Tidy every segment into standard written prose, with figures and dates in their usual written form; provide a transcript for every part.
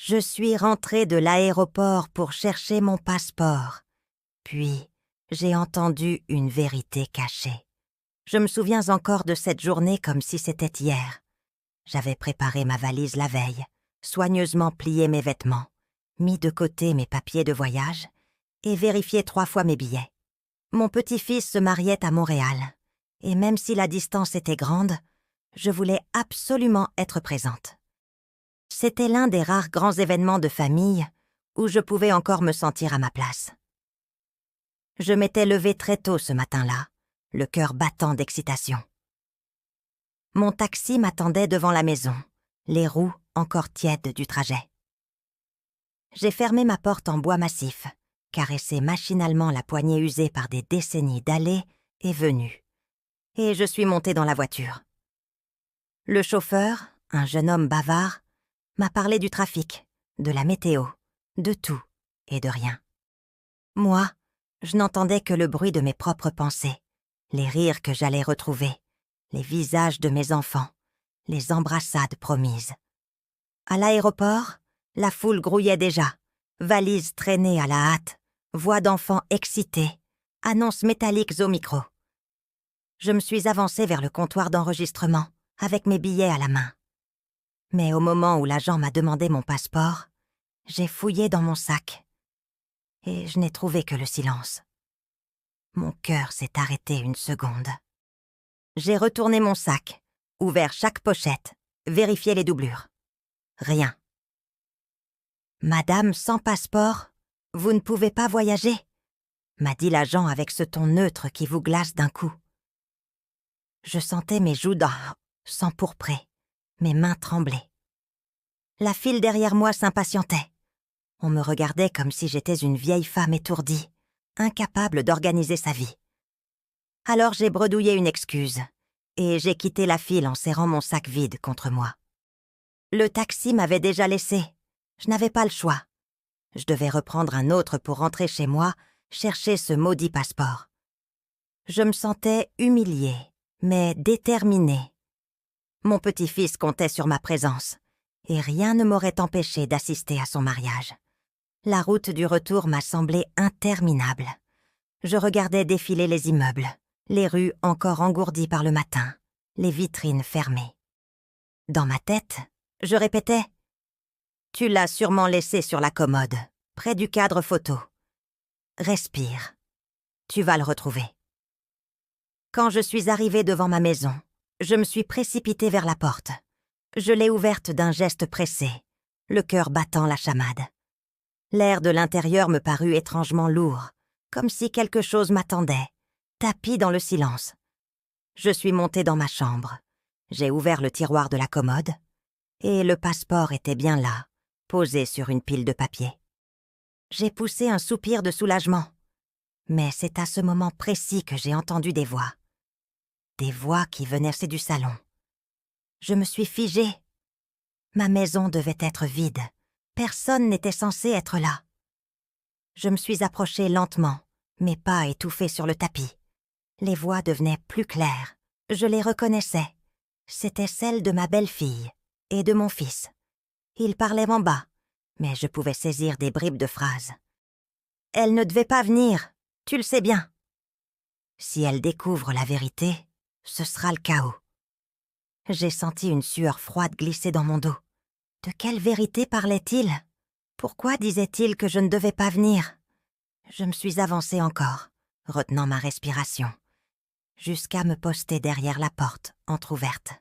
Je suis rentrée de l'aéroport pour chercher mon passeport. Puis, j'ai entendu une vérité cachée. Je me souviens encore de cette journée comme si c'était hier. J'avais préparé ma valise la veille, soigneusement plié mes vêtements, mis de côté mes papiers de voyage et vérifié 3 fois mes billets. Mon petit-fils se mariait à Montréal, et même si la distance était grande, je voulais absolument être présente. C'était l'un des rares grands événements de famille où je pouvais encore me sentir à ma place. Je m'étais levée très tôt ce matin-là, le cœur battant d'excitation. Mon taxi m'attendait devant la maison, les roues encore tièdes du trajet. J'ai fermé ma porte en bois massif, caressé machinalement la poignée usée par des décennies d'allées et venues, et je suis montée dans la voiture. Le chauffeur, un jeune homme bavard, m'a parlé du trafic, de la météo, de tout et de rien. Moi, je n'entendais que le bruit de mes propres pensées, les rires que j'allais retrouver, les visages de mes enfants, les embrassades promises. À l'aéroport, la foule grouillait déjà, valises traînées à la hâte, voix d'enfants excités, annonces métalliques au micro. Je me suis avancée vers le comptoir d'enregistrement, avec mes billets à la main. Mais au moment où l'agent m'a demandé mon passeport, j'ai fouillé dans mon sac. Et je n'ai trouvé que le silence. Mon cœur s'est arrêté une seconde. J'ai retourné mon sac, ouvert chaque pochette, vérifié les doublures. Rien. « Madame sans passeport, vous ne pouvez pas voyager ?» m'a dit l'agent avec ce ton neutre qui vous glace d'un coup. Je sentais mes joues s'empourprer, mes mains tremblaient. La file derrière moi s'impatientait. On me regardait comme si j'étais une vieille femme étourdie, incapable d'organiser sa vie. Alors j'ai bredouillé une excuse, et j'ai quitté la file en serrant mon sac vide contre moi. Le taxi m'avait déjà laissé. Je n'avais pas le choix. Je devais reprendre un autre pour rentrer chez moi, chercher ce maudit passeport. Je me sentais humiliée, mais déterminée. Mon petit-fils comptait sur ma présence, et rien ne m'aurait empêché d'assister à son mariage. La route du retour m'a semblé interminable. Je regardais défiler les immeubles, les rues encore engourdies par le matin, les vitrines fermées. Dans ma tête, je répétais « Tu l'as sûrement laissé sur la commode, près du cadre photo. Respire, tu vas le retrouver. » Quand je suis arrivée devant ma maison, je me suis précipitée vers la porte. Je l'ai ouverte d'un geste pressé, le cœur battant la chamade. L'air de l'intérieur me parut étrangement lourd, comme si quelque chose m'attendait, tapi dans le silence. Je suis montée dans ma chambre. J'ai ouvert le tiroir de la commode, et le passeport était bien là, posé sur une pile de papier. J'ai poussé un soupir de soulagement, mais c'est à ce moment précis que j'ai entendu des voix. Des voix qui venaient du salon. Je me suis figée. Ma maison devait être vide. Personne n'était censé être là. Je me suis approchée lentement, mes pas étouffés sur le tapis. Les voix devenaient plus claires. Je les reconnaissais. C'étaient celles de ma belle-fille et de mon fils. Ils parlaient en bas, mais je pouvais saisir des bribes de phrases. « Elle ne devait pas venir, tu le sais bien. » Si elle découvre la vérité, ce sera le chaos. J'ai senti une sueur froide glisser dans mon dos. De quelle vérité parlait-il? Pourquoi disait-il que je ne devais pas venir? Je me suis avancée encore, retenant ma respiration, jusqu'à me poster derrière la porte, entr'ouverte.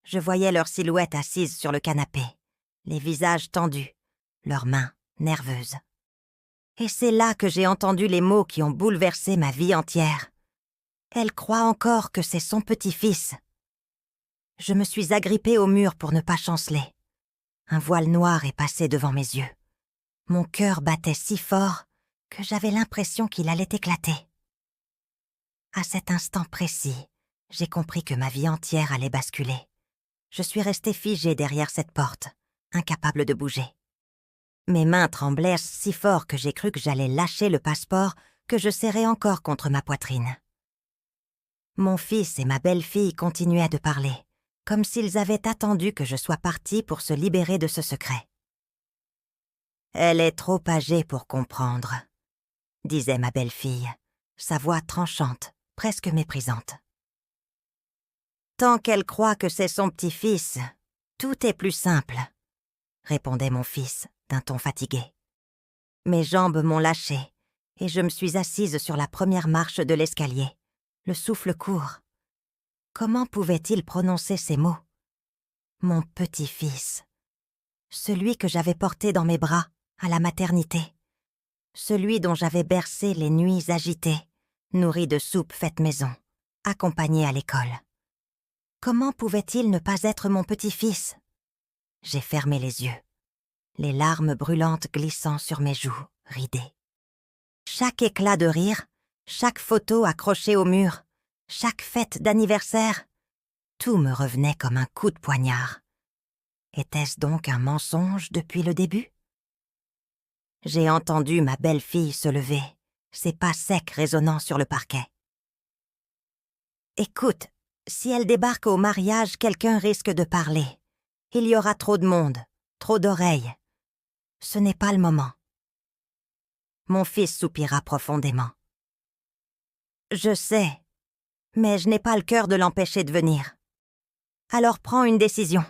Je voyais leurs silhouettes assises sur le canapé, les visages tendus, leurs mains nerveuses. Et c'est là que j'ai entendu les mots qui ont bouleversé ma vie entière. Elle croit encore que c'est son petit-fils. Je me suis agrippée au mur pour ne pas chanceler. Un voile noir est passé devant mes yeux. Mon cœur battait si fort que j'avais l'impression qu'il allait éclater. À cet instant précis, j'ai compris que ma vie entière allait basculer. Je suis restée figée derrière cette porte, incapable de bouger. Mes mains tremblèrent si fort que j'ai cru que j'allais lâcher le passeport que je serrais encore contre ma poitrine. Mon fils et ma belle-fille continuaient de parler, comme s'ils avaient attendu que je sois partie pour se libérer de ce secret. Elle est trop âgée pour comprendre, disait ma belle-fille, sa voix tranchante, presque méprisante. Tant qu'elle croit que c'est son petit-fils, tout est plus simple, répondait mon fils d'un ton fatigué. Mes jambes m'ont lâché et je me suis assise sur la première marche de l'escalier, le souffle court. Comment pouvait-il prononcer ces mots? Mon petit-fils. Celui que j'avais porté dans mes bras à la maternité. Celui dont j'avais bercé les nuits agitées, nourri de soupe faite maison, accompagné à l'école. Comment pouvait-il ne pas être mon petit-fils? J'ai fermé les yeux, les larmes brûlantes glissant sur mes joues, ridées. Chaque éclat de rire, chaque photo accrochée au mur, chaque fête d'anniversaire, tout me revenait comme un coup de poignard. Était-ce donc un mensonge depuis le début? J'ai entendu ma belle-fille se lever, ses pas secs résonnant sur le parquet. Écoute, si elle débarque au mariage, quelqu'un risque de parler. Il y aura trop de monde, trop d'oreilles. Ce n'est pas le moment. Mon fils soupira profondément. Je sais, mais je n'ai pas le cœur de l'empêcher de venir. Alors prends une décision.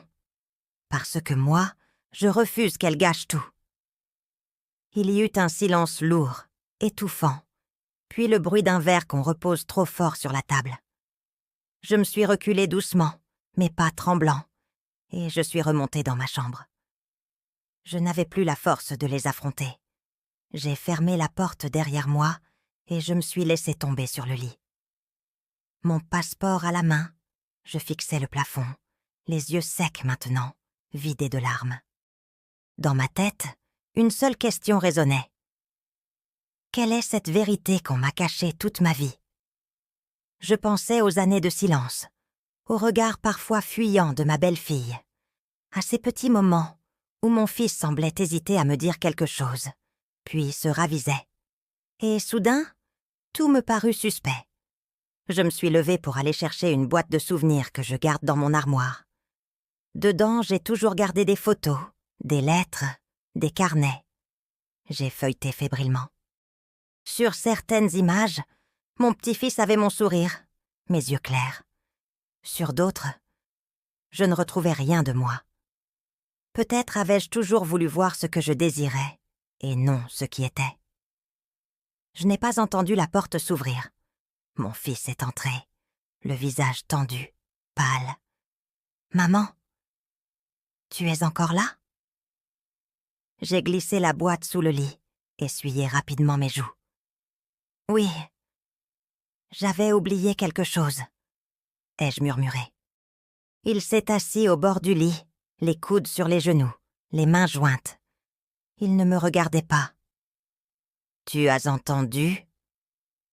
Parce que moi, je refuse qu'elle gâche tout. Il y eut un silence lourd, étouffant, puis le bruit d'un verre qu'on repose trop fort sur la table. Je me suis reculée doucement, mes pas tremblants, et je suis remontée dans ma chambre. Je n'avais plus la force de les affronter. J'ai fermé la porte derrière moi et je me suis laissée tomber sur le lit. Mon passeport à la main, je fixais le plafond, les yeux secs maintenant, vidés de larmes. Dans ma tête, une seule question résonnait. Quelle est cette vérité qu'on m'a cachée toute ma vie? Je pensais aux années de silence, au regard parfois fuyant de ma belle-fille, à ces petits moments où mon fils semblait hésiter à me dire quelque chose, puis se ravisait. Et soudain, tout me parut suspect. Je me suis levée pour aller chercher une boîte de souvenirs que je garde dans mon armoire. Dedans, j'ai toujours gardé des photos, des lettres, des carnets. J'ai feuilleté fébrilement. Sur certaines images, mon petit-fils avait mon sourire, mes yeux clairs. Sur d'autres, je ne retrouvais rien de moi. Peut-être avais-je toujours voulu voir ce que je désirais, et non ce qui était. Je n'ai pas entendu la porte s'ouvrir. Mon fils est entré, le visage tendu, pâle. « Maman, tu es encore là ?» J'ai glissé la boîte sous le lit, essuyé rapidement mes joues. « Oui, j'avais oublié quelque chose, » ai-je murmuré. Il s'est assis au bord du lit, les coudes sur les genoux, les mains jointes. Il ne me regardait pas. « Tu as entendu ?»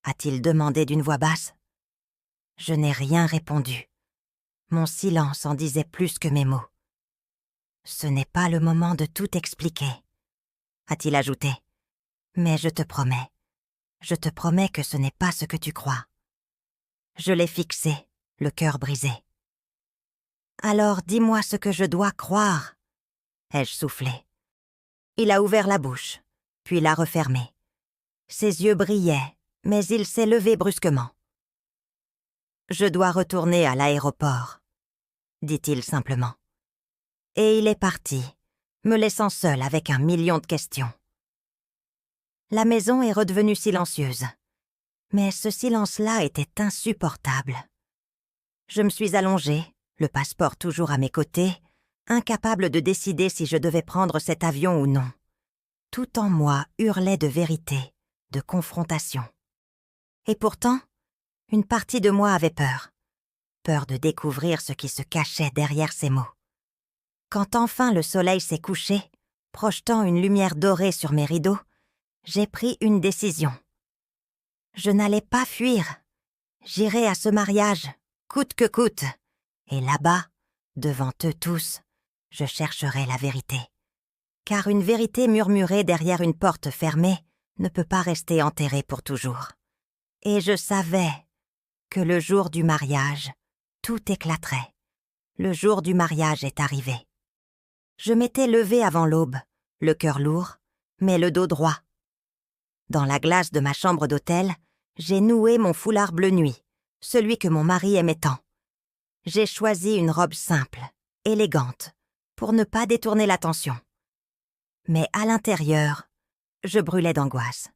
a-t-il demandé d'une voix basse. Je n'ai rien répondu. Mon silence en disait plus que mes mots. « Ce n'est pas le moment de tout expliquer, » a-t-il ajouté. « Mais je te promets que ce n'est pas ce que tu crois. » Je l'ai fixé, le cœur brisé. « Alors dis-moi ce que je dois croire, » ai-je soufflé. Il a ouvert la bouche, puis l'a refermée. Ses yeux brillaient, mais il s'est levé brusquement. « Je dois retourner à l'aéroport, » dit-il simplement. Et il est parti, me laissant seule avec 1 million de questions. La maison est redevenue silencieuse, mais ce silence-là était insupportable. Je me suis allongée, le passeport toujours à mes côtés, incapable de décider si je devais prendre cet avion ou non. Tout en moi hurlait de vérité, de confrontation. Et pourtant, une partie de moi avait peur. Peur de découvrir ce qui se cachait derrière ces mots. Quand enfin le soleil s'est couché, projetant une lumière dorée sur mes rideaux, j'ai pris une décision. Je n'allais pas fuir. J'irai à ce mariage, coûte que coûte. Et là-bas, devant eux tous, je chercherai la vérité. Car une vérité murmurée derrière une porte fermée ne peut pas rester enterrée pour toujours. Et je savais que le jour du mariage, tout éclaterait. Le jour du mariage est arrivé. Je m'étais levée avant l'aube, le cœur lourd, mais le dos droit. Dans la glace de ma chambre d'hôtel, j'ai noué mon foulard bleu nuit, celui que mon mari aimait tant. J'ai choisi une robe simple, élégante, pour ne pas détourner l'attention. Mais à l'intérieur, je brûlais d'angoisse.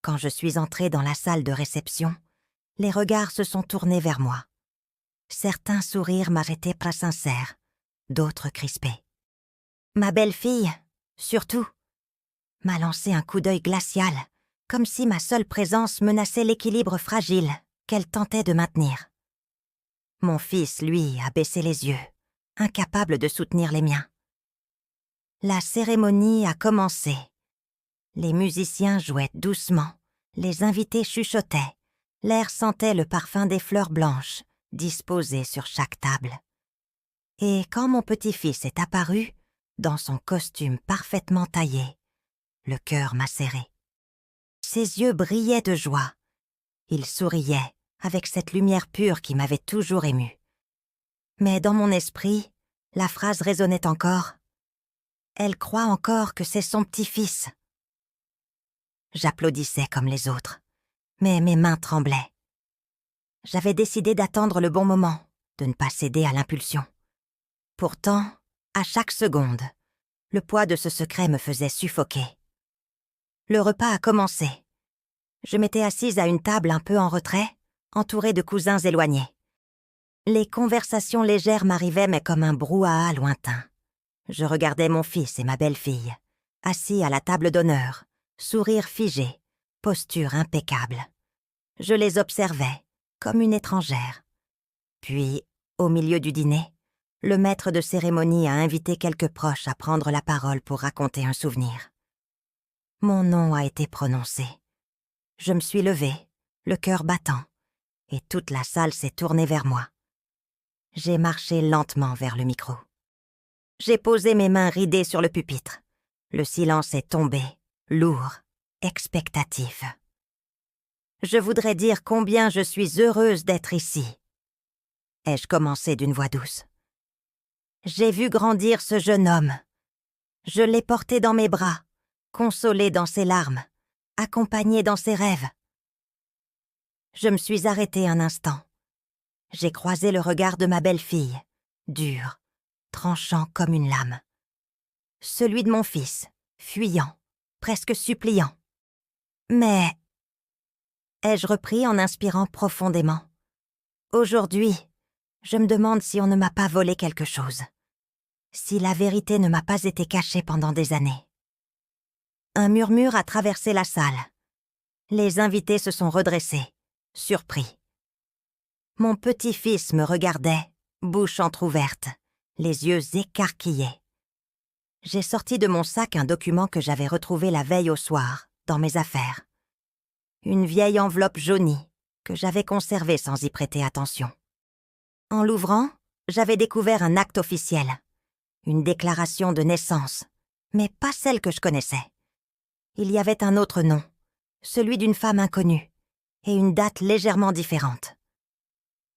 Quand je suis entrée dans la salle de réception, les regards se sont tournés vers moi. Certains sourires m'arrêtaient pas sincères, d'autres crispés. Ma belle-fille, surtout, m'a lancé un coup d'œil glacial, comme si ma seule présence menaçait l'équilibre fragile qu'elle tentait de maintenir. Mon fils, lui, a baissé les yeux, incapable de soutenir les miens. La cérémonie a commencé. Les musiciens jouaient doucement, les invités chuchotaient, l'air sentait le parfum des fleurs blanches, disposées sur chaque table. Et quand mon petit-fils est apparu, dans son costume parfaitement taillé, le cœur m'a serré. Ses yeux brillaient de joie. Il souriait, avec cette lumière pure qui m'avait toujours émue. Mais dans mon esprit, la phrase résonnait encore. Elle croit encore que c'est son petit-fils. J'applaudissais comme les autres, mais mes mains tremblaient. J'avais décidé d'attendre le bon moment, de ne pas céder à l'impulsion. Pourtant, à chaque seconde, le poids de ce secret me faisait suffoquer. Le repas a commencé. Je m'étais assise à une table un peu en retrait, entourée de cousins éloignés. Les conversations légères m'arrivaient mais comme un brouhaha lointain. Je regardais mon fils et ma belle-fille, assis à la table d'honneur, sourire figé, posture impeccable. Je les observais, comme une étrangère. Puis, au milieu du dîner, le maître de cérémonie a invité quelques proches à prendre la parole pour raconter un souvenir. Mon nom a été prononcé. Je me suis levée, le cœur battant, et toute la salle s'est tournée vers moi. J'ai marché lentement vers le micro. J'ai posé mes mains ridées sur le pupitre. Le silence est tombé, lourd, expectatif. Je voudrais dire combien je suis heureuse d'être ici. Ai-je commencé d'une voix douce. J'ai vu grandir ce jeune homme. Je l'ai porté dans mes bras, consolé dans ses larmes, accompagné dans ses rêves. Je me suis arrêtée un instant. J'ai croisé le regard de ma belle-fille, dur, tranchant comme une lame. Celui de mon fils, fuyant, presque suppliant. Mais, ai-je repris en inspirant profondément. Aujourd'hui, je me demande si on ne m'a pas volé quelque chose. Si la vérité ne m'a pas été cachée pendant des années. Un murmure a traversé la salle. Les invités se sont redressés, surpris. Mon petit-fils me regardait, bouche entr'ouverte, les yeux écarquillés. J'ai sorti de mon sac un document que j'avais retrouvé la veille au soir, dans mes affaires. Une vieille enveloppe jaunie, que j'avais conservée sans y prêter attention. En l'ouvrant, j'avais découvert un acte officiel, une déclaration de naissance, mais pas celle que je connaissais. Il y avait un autre nom, celui d'une femme inconnue, et une date légèrement différente.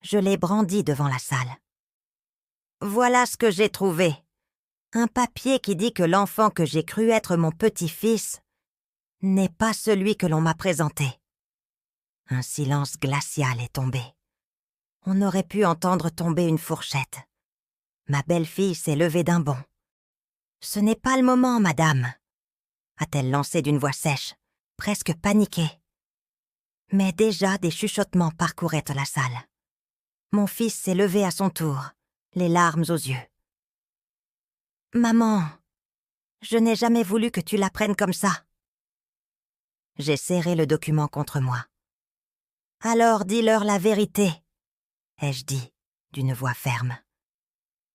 Je l'ai brandi devant la salle. Voilà ce que j'ai trouvé. Un papier qui dit que l'enfant que j'ai cru être mon petit-fils n'est pas celui que l'on m'a présenté. Un silence glacial est tombé. On aurait pu entendre tomber une fourchette. Ma belle-fille s'est levée d'un bond. « Ce n'est pas le moment, madame », a-t-elle lancé d'une voix sèche, presque paniquée. Mais déjà des chuchotements parcouraient la salle. Mon fils s'est levé à son tour, les larmes aux yeux. « Maman, je n'ai jamais voulu que tu l'apprennes comme ça. » J'ai serré le document contre moi. « Alors dis-leur la vérité, » ai-je dit, d'une voix ferme.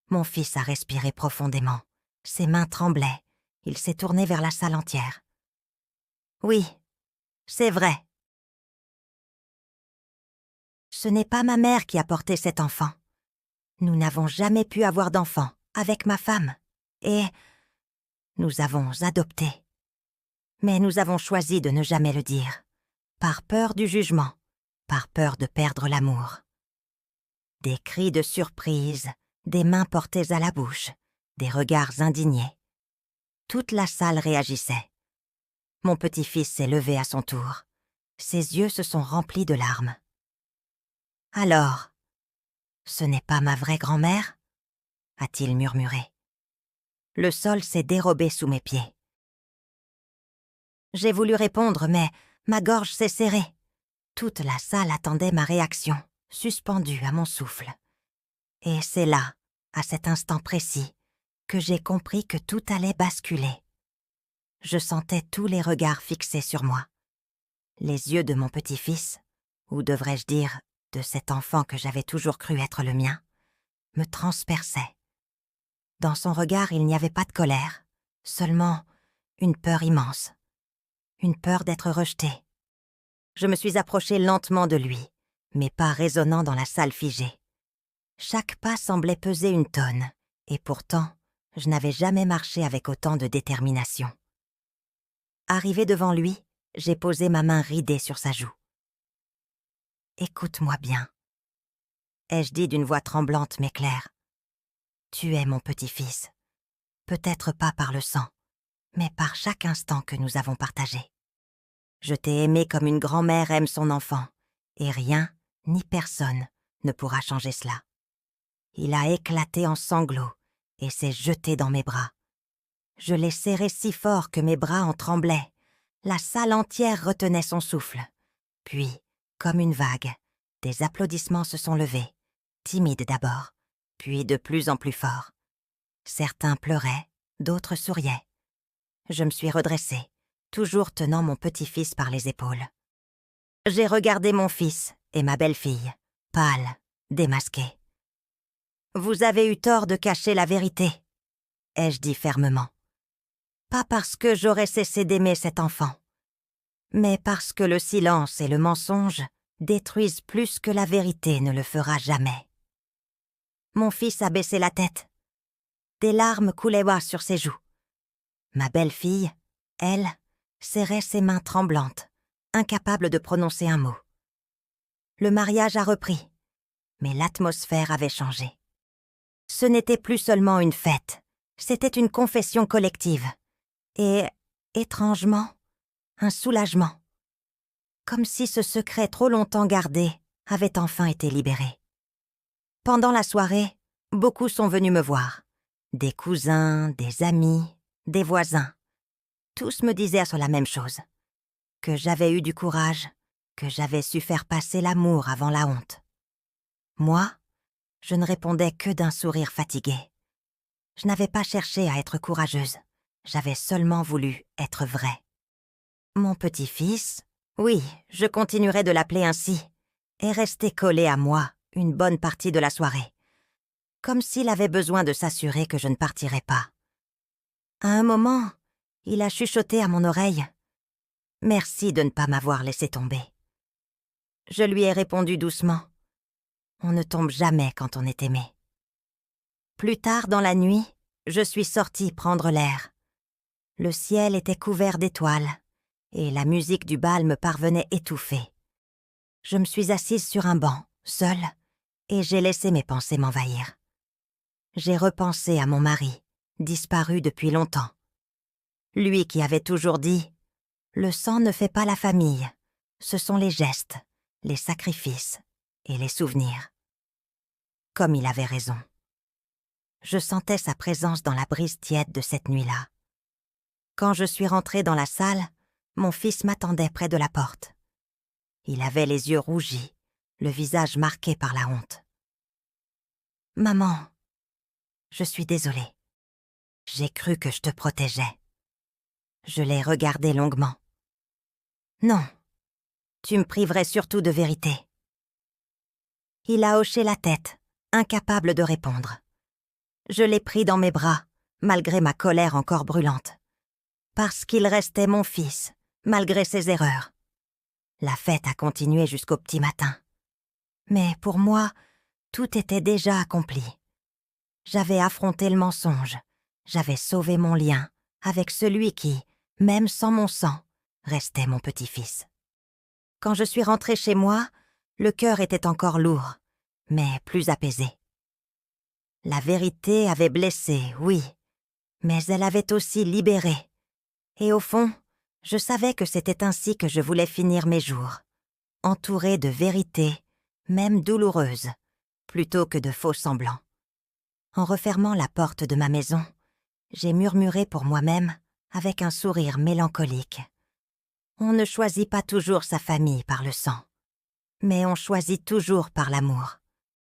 Mon fils a respiré profondément. Ses mains tremblaient. Il s'est tourné vers la salle entière. « Oui, c'est vrai. Ce n'est pas ma mère qui a porté cet enfant. Nous n'avons jamais pu avoir d'enfant avec ma femme. Et nous avons adopté. Mais nous avons choisi de ne jamais le dire, par peur du jugement, par peur de perdre l'amour. » Des cris de surprise, des mains portées à la bouche, des regards indignés. Toute la salle réagissait, Mon petit-fils s'est levé à son tour. Ses yeux se sont remplis de larmes. « Alors, ce n'est pas ma vraie grand-mère » a-t-il murmuré. Le sol s'est dérobé sous mes pieds. J'ai voulu répondre, mais ma gorge s'est serrée. Toute la salle attendait ma réaction, suspendue à mon souffle. Et c'est là, à cet instant précis, que j'ai compris que tout allait basculer. Je sentais tous les regards fixés sur moi. Les yeux de mon petit-fils, ou devrais-je dire, de cet enfant que j'avais toujours cru être le mien, me transperçaient. Dans son regard, il n'y avait pas de colère, seulement une peur immense. Une peur d'être rejetée. Je me suis approchée lentement de lui, mes pas résonnant dans la salle figée. Chaque pas semblait peser une tonne, et pourtant, je n'avais jamais marché avec autant de détermination. Arrivée devant lui, j'ai posé ma main ridée sur sa joue. « Écoute-moi bien, » ai-je dit d'une voix tremblante mais claire. « Tu es mon petit-fils, peut-être pas par le sang, mais par chaque instant que nous avons partagé. Je t'ai aimé comme une grand-mère aime son enfant, et rien, ni personne, ne pourra changer cela. » Il a éclaté en sanglots et s'est jeté dans mes bras. Je l'ai serré si fort que mes bras en tremblaient. La salle entière retenait son souffle. Puis, comme une vague, des applaudissements se sont levés, timides d'abord, puis de plus en plus forts. Certains pleuraient, d'autres souriaient. Je me suis redressée, toujours tenant mon petit-fils par les épaules. J'ai regardé mon fils et ma belle-fille, pâles, démasqués. « Vous avez eu tort de cacher la vérité, » ai-je dit fermement. Pas parce que j'aurais cessé d'aimer cet enfant, mais parce que le silence et le mensonge détruisent plus que la vérité ne le fera jamais. Mon fils a baissé la tête. Des larmes coulaient bas sur ses joues. Ma belle-fille, elle, serrait ses mains tremblantes, incapable de prononcer un mot. Le mariage a repris, mais l'atmosphère avait changé. Ce n'était plus seulement une fête, c'était une confession collective. Et, étrangement, un soulagement. Comme si ce secret trop longtemps gardé avait enfin été libéré. Pendant la soirée, beaucoup sont venus me voir. Des cousins, des amis, des voisins. Tous me disaient la même chose. Que j'avais eu du courage, que j'avais su faire passer l'amour avant la honte. Moi, je ne répondais que d'un sourire fatigué. Je n'avais pas cherché à être courageuse. J'avais seulement voulu être vraie. Mon petit-fils, oui, je continuerai de l'appeler ainsi, est resté collé à moi une bonne partie de la soirée, comme s'il avait besoin de s'assurer que je ne partirais pas. À un moment, il a chuchoté à mon oreille « Merci de ne pas m'avoir laissé tomber. » Je lui ai répondu doucement « On ne tombe jamais quand on est aimé. » Plus tard dans la nuit, je suis sortie prendre l'air. Le ciel était couvert d'étoiles, et la musique du bal me parvenait étouffée. Je me suis assise sur un banc, seule, et j'ai laissé mes pensées m'envahir. J'ai repensé à mon mari, disparu depuis longtemps. Lui qui avait toujours dit « Le sang ne fait pas la famille, ce sont les gestes, les sacrifices et les souvenirs. » Comme il avait raison. Je sentais sa présence dans la brise tiède de cette nuit-là. Quand je suis rentrée dans la salle, mon fils m'attendait près de la porte. Il avait les yeux rougis, le visage marqué par la honte. « Maman, je suis désolée. J'ai cru que je te protégeais. » Je l'ai regardé longuement. « Non, tu me priverais surtout de vérité. » Il a hoché la tête, incapable de répondre. Je l'ai pris dans mes bras, malgré ma colère encore brûlante. Parce qu'il restait mon fils, malgré ses erreurs. La fête a continué jusqu'au petit matin. Mais pour moi, tout était déjà accompli. J'avais affronté le mensonge, j'avais sauvé mon lien avec celui qui, même sans mon sang, restait mon petit-fils. Quand je suis rentrée chez moi, le cœur était encore lourd, mais plus apaisé. La vérité avait blessé, oui, mais elle avait aussi libéré. Et au fond, Je savais que c'était ainsi que je voulais finir mes jours, entourée de vérités, même douloureuses, plutôt que de faux semblants. En refermant la porte de ma maison, j'ai murmuré pour moi-même, avec un sourire mélancolique. On ne choisit pas toujours sa famille par le sang, mais on choisit toujours par l'amour.